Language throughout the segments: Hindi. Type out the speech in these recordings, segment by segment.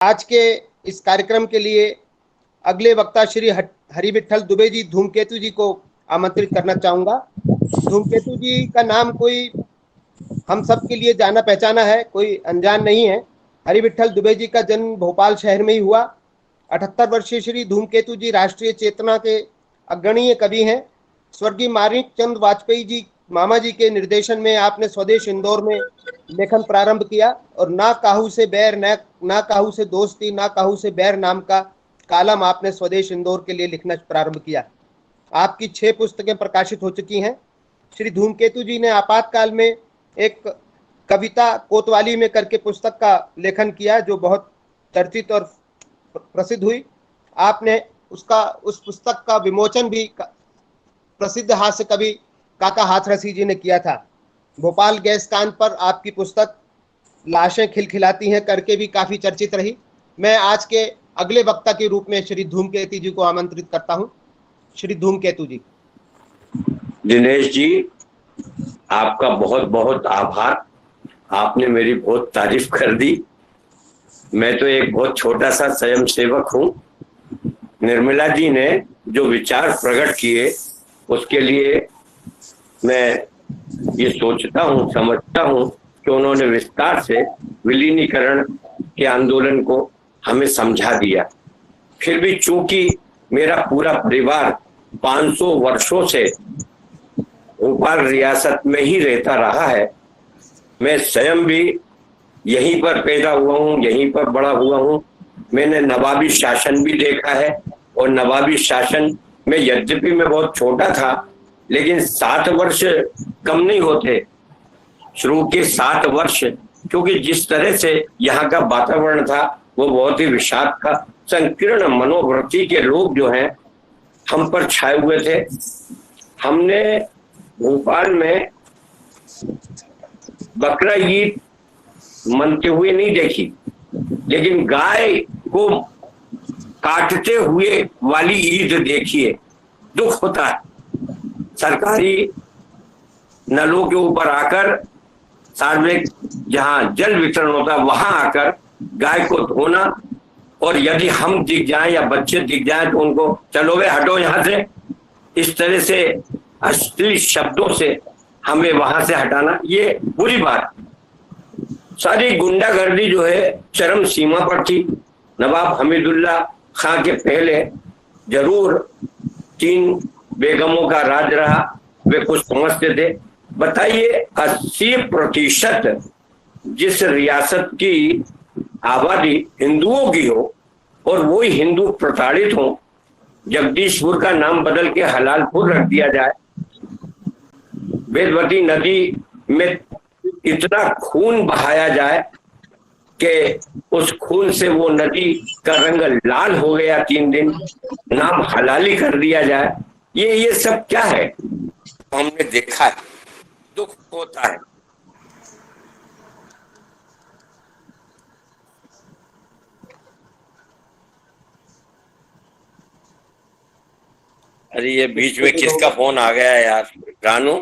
आज के इस कार्यक्रम के लिए अगले वक्ता श्री हरिविठल दुबे जी धूमकेतु जी को आमंत्रित करना चाहूंगा। धूमकेतु जी का नाम कोई हम सब के लिए जाना पहचाना है, कोई अनजान नहीं है। हरिविठल दुबे जी का जन्म भोपाल शहर में ही हुआ। 78 वर्षीय श्री धूमकेतु जी राष्ट्रीय चेतना के अग्रणीय कवि हैं। स्वर्गीय माणिक चंद वाजपेयी जी मामा जी के निर्देशन में आपने स्वदेश इंदौर में लेखन प्रारंभ किया और ना काहू से बैर, ना काहू से दोस्ती, ना काहू से बैर नाम का कालम आपने स्वदेश इंदौर के लिए लिखना प्रारंभ किया। आपकी 6 पुस्तकें प्रकाशित हो चुकी हैं। श्री धूमकेतु जी ने आपातकाल में एक कविता कोतवाली में करके पुस्तक का लेखन किया जो बहुत चर्चित और प्रसिद्ध हुई। आपने उस पुस्तक का विमोचन भी प्रसिद्ध हास्य कवि काका हाथरसी जी ने किया था। भोपाल गैस कांड पर आपकी पुस्तक लाशें खिलखिलाती हैं करके भी काफी चर्चित रही। मैं आज के अगले वक्ता के रूप में श्री धूमकेतु जी को आमंत्रित करता हूं। श्री धूमकेतु जी। दिनेश जी, आपका बहुत बहुत आभार। आपने मेरी बहुत तारीफ कर दी। मैं तो एक बहुत छोटा सा स्वयं सेवक हूँ। निर्मला जी ने जो विचार प्रकट किए उसके लिए मैं ये सोचता हूँ, समझता हूँ कि उन्होंने विस्तार से विलीनीकरण के आंदोलन को हमें समझा दिया। फिर भी चूंकि मेरा पूरा परिवार 500 वर्षों से भोपाल रियासत में ही रहता रहा है, मैं स्वयं भी यहीं पर पैदा हुआ हूँ, यहीं पर बड़ा हुआ हूँ। मैंने नवाबी शासन भी देखा है और नवाबी शासन में यद्यपि मैं बहुत छोटा था लेकिन 7 वर्ष कम नहीं होते। शुरू के 7 वर्ष, क्योंकि जिस तरह से यहाँ का वातावरण था वो बहुत ही विषाद था। संकीर्ण मनोवृत्ति के लोग जो हैं हम पर छाए हुए थे। हमने भोपाल में बकरा ईद मनते हुए नहीं देखी, लेकिन गाय को काटते हुए वाली ईद देखिए। दुख होता है। सरकारी नलों के ऊपर आकर, सार्वजनिक जहां जल वितरण होता है वहां आकर गाय को धोना, और यदि हम दिख जाएं या बच्चे दिख जाएं तो उनको चलो वे हटो यहां से, इस तरह से अश्लील शब्दों से हमें वहां से हटाना, ये बुरी बात। सारी गुंडागर्दी जो है चरम सीमा पर थी। नवाब हमीदुल्लाह खां के पहले जरूर 3 बेगमों का राज रहा, वे कुछ समझते थे। बताइए 80% जिस रियासत की आबादी हिंदुओं की हो और वही हिंदू प्रताड़ित हो, जगदीशपुर का नाम बदल के हलालपुर रख दिया जाए, वेदवती नदी में इतना खून बहाया जाए कि उस खून से वो नदी का रंग लाल हो गया, 3 दिन नाम हलाली कर दिया जाए, ये सब क्या है हमने देखा है। दुख होता है। अरे ये बीच में किसका फोन आ गया है यार? रानू,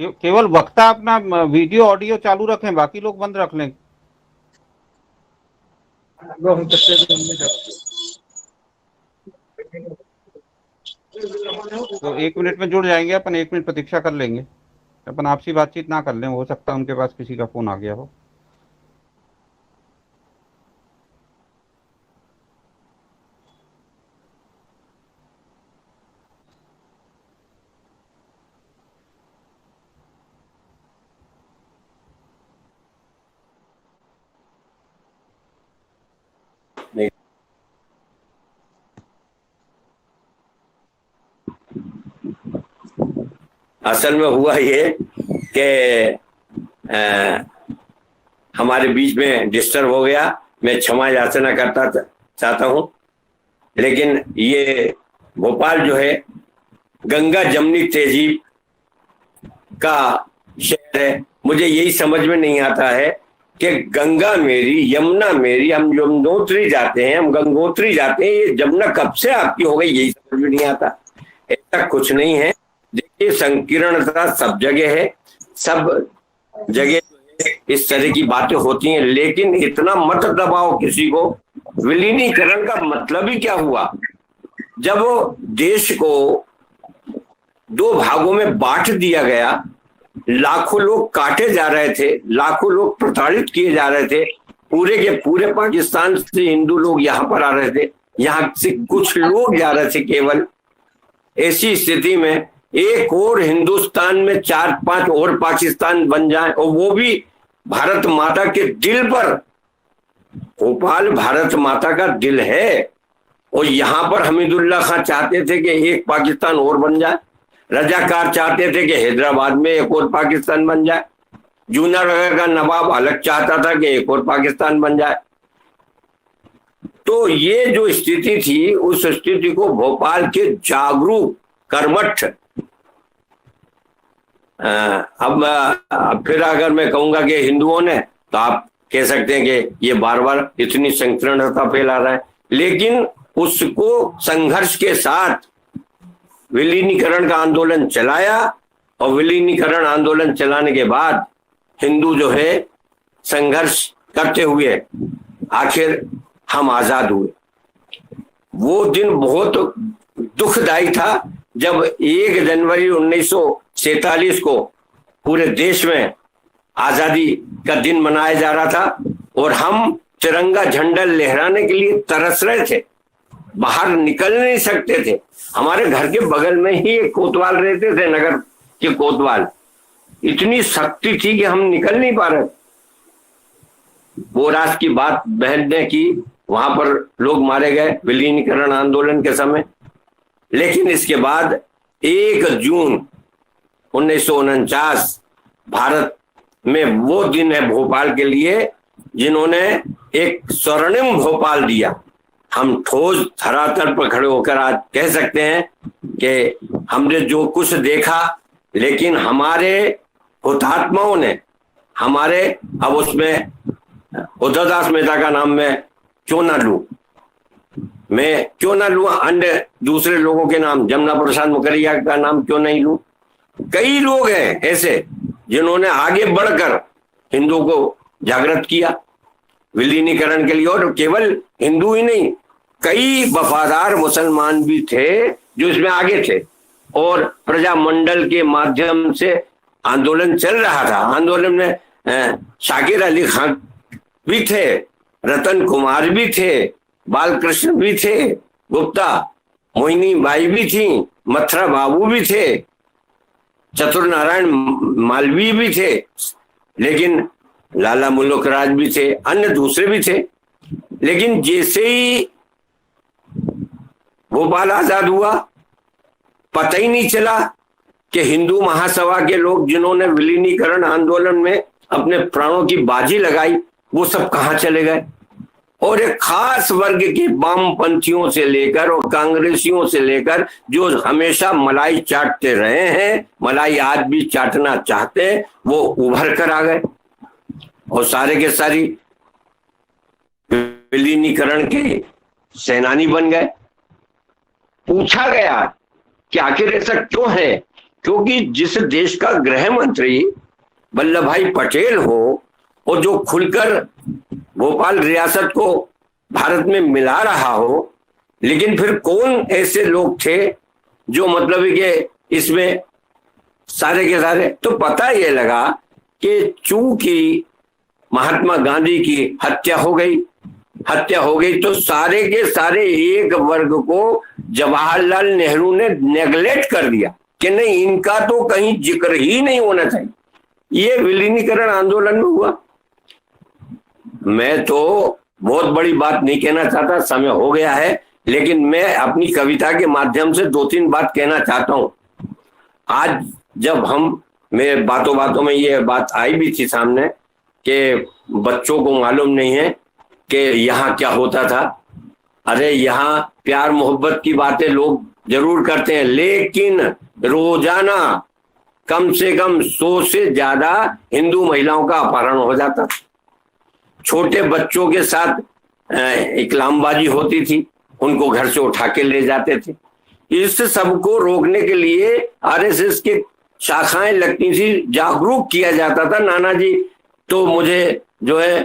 केवल वक्ता अपना वीडियो ऑडियो चालू रखें, बाकी लोग बंद रख लें। तो 1 मिनट में जुड़ जाएंगे अपन, 1 मिनट प्रतीक्षा कर लेंगे। अपन आपसी बातचीत ना कर लें, हो सकता है उनके पास किसी का फोन आ गया हो। नहीं, असल में हुआ ये कि हमारे बीच में डिस्टर्ब हो गया। मैं क्षमा याचना करता चाहता हूं, लेकिन ये भोपाल जो है गंगा जमनी तहजीब का शहर है। मुझे यही समझ में नहीं आता है कि गंगा मेरी, यमुना मेरी, हम यमुनोत्री जाते हैं, हम गंगोत्री जाते हैं, ये जमुना कब से आपकी हो गई, यही समझ में नहीं आता। ऐसा कुछ नहीं है। देखिए, संकीर्णता सब जगह है, सब जगह इस तरह की बातें होती हैं, लेकिन इतना मत दबाओ किसी को। विलीनीकरण का मतलब ही क्या हुआ? जब देश को दो भागों में बांट दिया गया, लाखों लोग काटे जा रहे थे, लाखों लोग प्रताड़ित किए जा रहे थे, पूरे के पूरे पाकिस्तान से हिंदू लोग यहाँ पर आ रहे थे, यहाँ से कुछ लोग जा रहे थे केवल। ऐसी स्थिति में एक और हिंदुस्तान में 4-5 और पाकिस्तान बन जाए, और वो भी भारत माता के दिल पर। भोपाल भारत माता का दिल है, और यहाँ पर हमीदुल्लाह खां चाहते थे कि एक पाकिस्तान और बन जाए, रजाकार चाहते थे कि हैदराबाद में एक और पाकिस्तान बन जाए, जूनागढ़ का नवाब अलग चाहता था कि एक और पाकिस्तान बन जाए। तो ये जो स्थिति थी, उस स्थिति को भोपाल के जागरूक कर्मठ, अब फिर अगर मैं कहूंगा कि हिंदुओं ने, तो आप कह सकते हैं कि ये बार बार इतनी संकीर्णता फैला रहा है, लेकिन उसको संघर्ष के साथ विलीनीकरण का आंदोलन चलाया, और विलीनीकरण आंदोलन चलाने के बाद हिंदू जो है संघर्ष करते हुए आखिर हम आजाद हुए। वो दिन बहुत दुखदायी था जब 1 जनवरी 1947 को पूरे देश में आजादी का दिन मनाया जा रहा था, और हम तिरंगा झंडा लहराने के लिए तरस रहे थे, बाहर निकल नहीं सकते थे। हमारे घर के बगल में ही एक कोतवाल रहते थे, नगर के कोतवाल, इतनी शक्ति थी कि हम निकल नहीं पा रहे। वो रात की बात बहन ने की, वहां पर लोग मारे गए विलीनीकरण आंदोलन के समय। लेकिन इसके बाद 1 जून 1949 भारत में वो दिन है भोपाल के लिए, जिन्होंने एक स्वर्णिम भोपाल दिया। हम ठोस धरातल पर खड़े होकर आज कह सकते हैं कि हमने जो कुछ देखा, लेकिन हमारे हुतात्माओं ने हमारे, अब उसमें उद्धवदास मेहता का नाम मैं क्यों ना लूं, अन्य दूसरे लोगों के नाम, जमुना प्रसाद मुखर्जी का नाम क्यों नहीं लूं। कई लोग हैं ऐसे जिन्होंने आगे बढ़कर हिंदुओं को जागृत किया विलीनीकरण के लिए, और केवल हिंदू ही नहीं, कई वफादार मुसलमान भी थे जो इसमें आगे थे, और प्रजामंडल के माध्यम से आंदोलन चल रहा था। आंदोलन में शाकिर अली खान भी थे, रतन कुमार भी थे, बालकृष्ण भी थे, गुप्ता मोहिनी बाई भी थी, मथुरा बाबू भी थे, चतुर नारायण मालवीय भी थे, लेकिन लाला मुल्क राज भी थे, अन्य दूसरे भी थे। लेकिन जैसे ही भोपाल आजाद हुआ, पता ही नहीं चला कि हिंदू महासभा के लोग जिन्होंने विलीनीकरण आंदोलन में अपने प्राणों की बाजी लगाई, वो सब कहां चले गए। और एक खास वर्ग के वामपंथियों से लेकर और कांग्रेसियों से लेकर, जो हमेशा मलाई चाटते रहे हैं, मलाई आज भी चाटना चाहते हैं, वो उभर कर आ गए और सारे के सारी विलीनीकरण के सेनानी बन गए। पूछा गया कि आखिर ऐसा क्यों है? क्योंकि जिस देश का गृह मंत्री वल्लभ भाई पटेल हो, और जो खुलकर भोपाल रियासत को भारत में मिला रहा हो, लेकिन फिर कौन ऐसे लोग थे जो मतलब है कि इसमें सारे के सारे, तो पता ये लगा कि चूंकि महात्मा गांधी की हत्या हो गई तो सारे के सारे एक वर्ग को जवाहरलाल नेहरू ने नेगलेक्ट कर दिया कि नहीं, इनका तो कहीं जिक्र ही नहीं होना चाहिए। ये विलीनीकरण आंदोलन में हुआ। मैं तो बहुत बड़ी बात नहीं कहना चाहता, समय हो गया है, लेकिन मैं अपनी कविता के माध्यम से 2-3 बात कहना चाहता हूं। आज जब हम, मेरे बातों में ये बात आई भी थी सामने कि बच्चों को मालूम नहीं है कि यहाँ क्या होता था। अरे यहाँ प्यार मोहब्बत की बातें लोग जरूर करते हैं, लेकिन रोजाना कम से कम 100 से ज्यादा हिंदू महिलाओं का अपहरण हो जाता। छोटे बच्चों के साथ इकलामबाजी होती थी, उनको घर से उठा के ले जाते थे। इस सबको रोकने के लिए आरएसएस के शाखाएं लगती थी, जागरूक किया जाता था। नाना जी तो मुझे जो है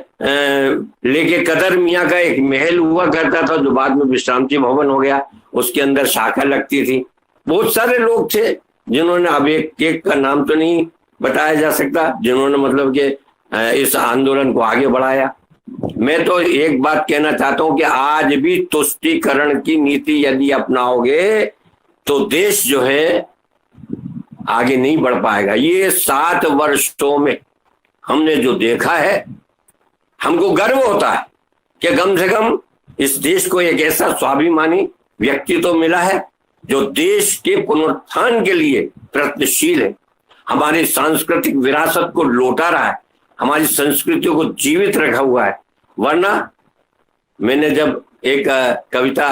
लेके कदर मियाँ का एक महल हुआ करता था, जो बाद में विश्रांति भवन हो गया, उसके अंदर शाखा लगती थी। बहुत सारे लोग थे जिन्होंने, अब एक का नाम तो नहीं बताया जा सकता, जिन्होंने मतलब कि इस आंदोलन को आगे बढ़ाया। मैं तो एक बात कहना चाहता हूं कि आज भी तुष्टीकरण की नीति यदि अपनाओगे तो देश जो है आगे नहीं बढ़ पाएगा। ये 7 वर्षों में हमने जो देखा है, हमको गर्व होता है कि कम से कम इस देश को एक ऐसा स्वाभिमानी व्यक्ति तो मिला है जो देश के पुनरुत्थान के लिए प्रयत्नशील है, हमारी सांस्कृतिक विरासत को लौटा रहा है, हमारी संस्कृतियों को जीवित रखा हुआ है। वरना मैंने जब एक कविता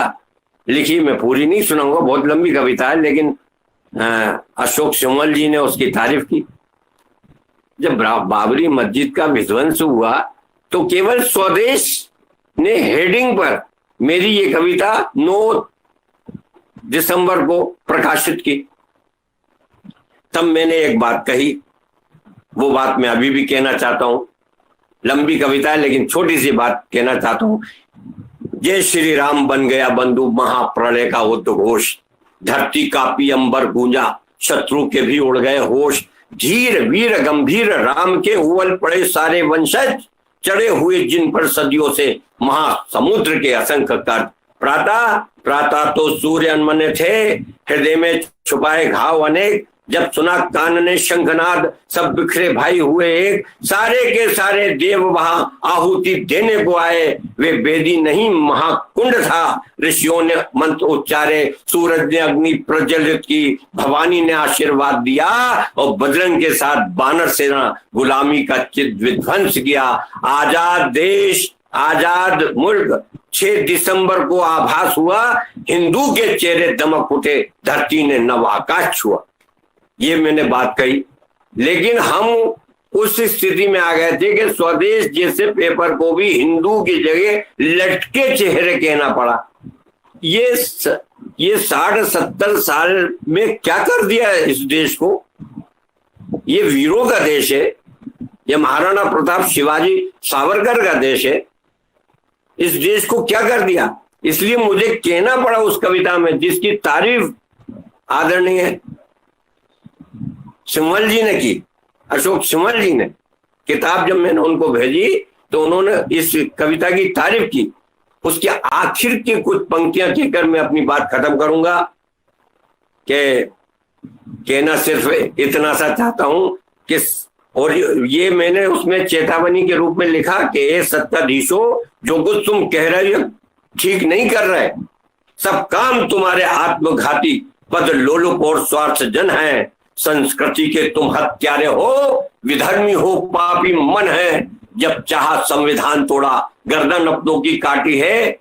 लिखी, मैं पूरी नहीं सुनाऊंगा, बहुत लंबी कविता है, लेकिन अशोक सिमल जी ने उसकी तारीफ की। जब बाबरी मस्जिद का विध्वंस हुआ तो केवल स्वदेश ने हेडिंग पर मेरी ये कविता 9 दिसंबर को प्रकाशित की। तब मैंने एक बात कही, वो बात मैं अभी भी कहना चाहता हूं। लंबी कविता है लेकिन छोटी सी बात कहना चाहता हूं। जय श्री राम बन गया बंधु महाप्रलय का उद्घोष, धरती कापी अंबर गूंजा, शत्रु के भी उड़ गए होश। धीर वीर गंभीर राम के उवल पड़े सारे वंशज, चढ़े हुए जिन पर सदियों से महासमुद्र के असंख्य कर। प्रातः प्रातः तो सूर्य अनमने थे, हृदय में छुपाए घाव अनेक। जब सुना कान ने शंखनाद, सब बिखरे भाई हुए एक। सारे के सारे देव वहां आहुति देने को आए, वे वेदी नहीं महाकुंड था। ऋषियों ने मंत्र उच्चारे, सूरज ने अग्नि प्रज्वलित की, भवानी ने आशीर्वाद दिया और बजरंग के साथ बानर सेना गुलामी का चित विध्वंस किया। आजाद देश आजाद मुल्क 6 दिसंबर को आभास हुआ, हिंदू के चेहरे दमक उठे, धरती ने नव आकाश छुआ। ये मैंने बात कही, लेकिन हम उस स्थिति में आ गए थे कि स्वदेश जैसे पेपर को भी हिंदू की जगह लटके चेहरे कहना पड़ा। ये 60-70 साल में क्या कर दिया है इस देश को। ये वीरों का देश है, ये महाराणा प्रताप शिवाजी सावरकर का देश है। इस देश को क्या कर दिया, इसलिए मुझे कहना पड़ा उस कविता में, जिसकी तारीफ आदरणीय सिमल जी ने की, अशोक सिमल जी ने। किताब जब मैंने उनको भेजी तो उन्होंने इस कविता की तारीफ की। उसके आखिर की कुछ पंक्तियां कहकर मैं अपनी बात खत्म करूंगा कि कहना सिर्फ इतना सा चाहता हूं कि, और ये मैंने उसमें चेतावनी के रूप में लिखा कि ए सत्ताधीशों, जो कुछ तुम कह रहे हो ठीक नहीं कर रहे, सब काम तुम्हारे आत्मघाती पद लोलुप और स्वार्थ जन है। संस्कृति के तुम हत्यारे हो, विधर्मी हो, पापी मन है। जब चाहा संविधान तोड़ा, गर्दन अपनों की काटी है।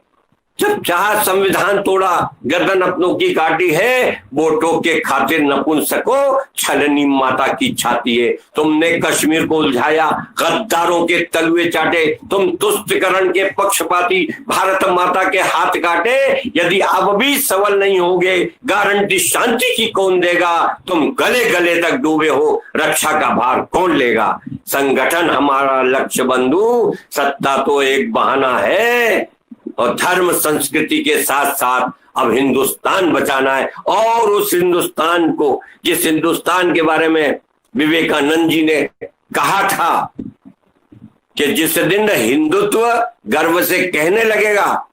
जब चाहा संविधान तोड़ा, गर्दन अपनों की काटी है। वोटों के खातिर नपुंसको, छलनी माता की छाती है। तुमने कश्मीर को उलझाया, गद्दारों के तलवे चाटे। तुम तुष्टीकरण के पक्षपाती, भारत माता के हाथ काटे। यदि अब भी सवाल नहीं होगे, गारंटी शांति की कौन देगा। तुम गले गले तक डूबे हो, रक्षा का भार कौन लेगा। संगठन हमारा लक्ष्य बंधु, सत्ता तो एक बहाना है। और धर्म संस्कृति के साथ साथ अब हिंदुस्तान बचाना है। और उस हिंदुस्तान को, जिस हिंदुस्तान के बारे में विवेकानंद जी ने कहा था कि जिस दिन हिंदुत्व गर्व से कहने लगेगा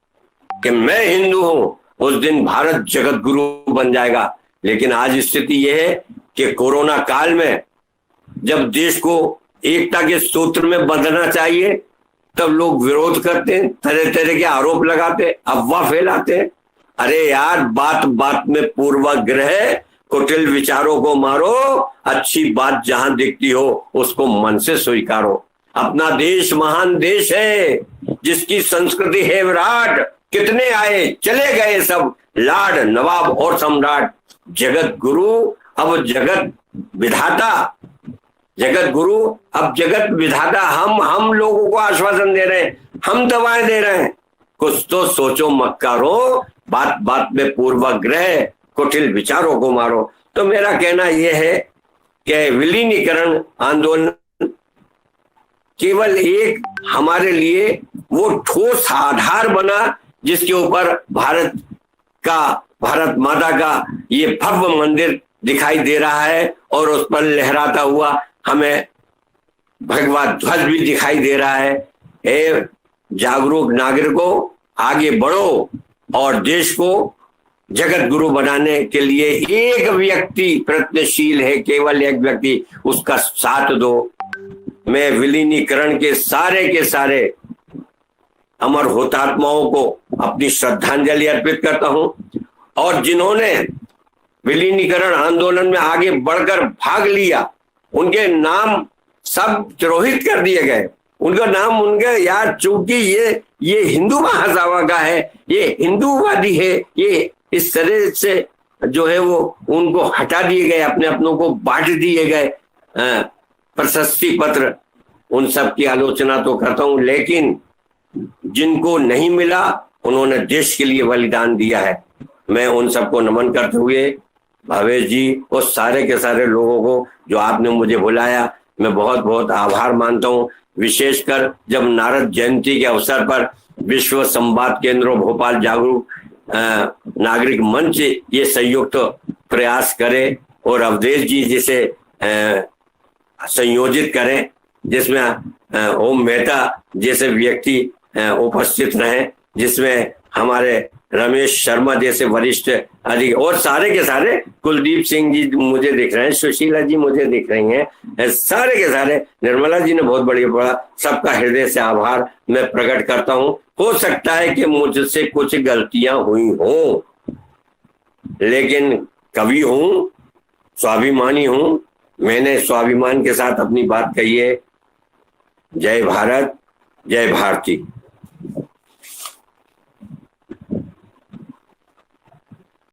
कि मैं हिंदू हूं, उस दिन भारत जगत गुरु बन जाएगा। लेकिन आज स्थिति यह है कि कोरोना काल में जब देश को एकता के सूत्र में बंधना चाहिए, तब लोग विरोध करते हैं, तरह तरह के आरोप लगाते, अफवाह फैलाते हैं। अरे यार, बात बात में पूर्वाग्रह, कुटिल विचारों को मारो। अच्छी बात जहां दिखती हो उसको मन से स्वीकारो। अपना देश महान देश है, जिसकी संस्कृति है विराट। कितने आए चले गए सब, लाड नवाब और सम्राट, जगत गुरु अब जगत विधाता, जगत गुरु अब जगत विधाता। हम लोगों को आश्वासन दे रहे हैं, हम दवाएं दे रहे हैं। कुछ तो सोचो मक्कारो, बात बात में पूर्वाग्रह, कुटिल विचारों को मारो। तो मेरा कहना यह है कि विलीनीकरण आंदोलन केवल एक हमारे लिए वो ठोस आधार बना जिसके ऊपर भारत माता का ये भव्य मंदिर दिखाई दे रहा है और उस पर लहराता हुआ हमें भगवा ध्वज भी दिखाई दे रहा है। हे जागरूक नागरिकों, आगे बढ़ो और देश को जगत गुरु बनाने के लिए एक व्यक्ति प्रयत्नशील है, केवल एक व्यक्ति, उसका साथ दो। मैं विलीनीकरण के सारे अमर हुतात्माओं को अपनी श्रद्धांजलि अर्पित करता हूं और जिन्होंने विलीनीकरण आंदोलन में आगे बढ़कर भाग लिया उनके नाम सब तिरोहित कर दिए गए। उनका नाम उनका यार, चूंकि ये हिंदू महासभा का है, ये हिंदूवादी है, ये इस तरह से जो है वो उनको हटा दिए गए, अपने अपनों को बांट दिए गए प्रशस्ति पत्र। उन सब की आलोचना तो करता हूं, लेकिन जिनको नहीं मिला उन्होंने देश के लिए बलिदान दिया है। मैं उन सबको नमन करते हुए भावेश जी और सारे के सारे लोगों को जो आपने मुझे बुलाया, मैं बहुत बहुत आभार मानता हूं। विशेषकर जब नारद जयंती के अवसर पर विश्व संवाद केंद्र भोपाल जागरूक नागरिक मंच ये संयुक्त प्रयास करे और अवधेश जी जिसे संयोजित करें, जिसमें ओम मेहता जैसे व्यक्ति उपस्थित रहे, जिसमें हमारे रमेश शर्मा जैसे वरिष्ठ अधिकारी और सारे के सारे, कुलदीप सिंह जी मुझे दिख रहे हैं, सुशीला जी मुझे दिख रही हैं, सारे के सारे, निर्मला जी ने बहुत बढ़िया पढ़ा। सबका हृदय से आभार मैं प्रकट करता हूं। हो सकता है कि मुझसे कुछ गलतियां हुई हों, लेकिन कवि हूं, स्वाभिमानी हूं, मैंने स्वाभिमान के साथ अपनी बात कही है। जय भारत, जय भारती।